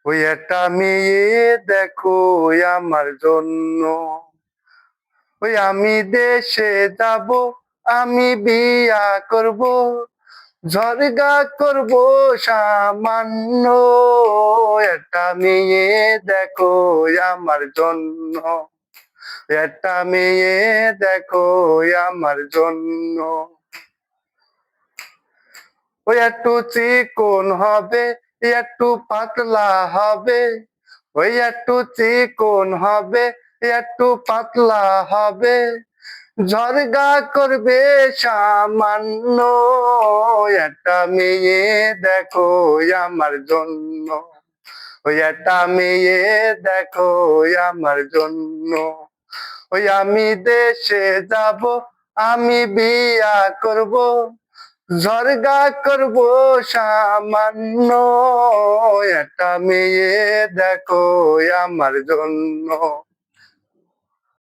ওই একটা মেয়ে দেখো আমার জন্য। ওই আমি দেশে যাব, আমি বিয়া করব, ঝরগা করব সামান্য। একটা মেয়ে দেখো আমার জন্য, একটা মেয়ে দেখো আমার জন্য। ওই একটু চিকন হবে, একটু পাতলা হবে, ওই একটু চিকন হবে, একটু পাতলা হবে, ঝরগা করবে সামান্য। একটা মেয়ে দেখো আমার জন্য, ওই একটা মেয়ে দেখো আমার জন্য। ওই আমি দেশে যাব, আমি বিয়া করব, ঝরগা করব সামান্য। একটা মেয়ে দেখো আমার জন্য।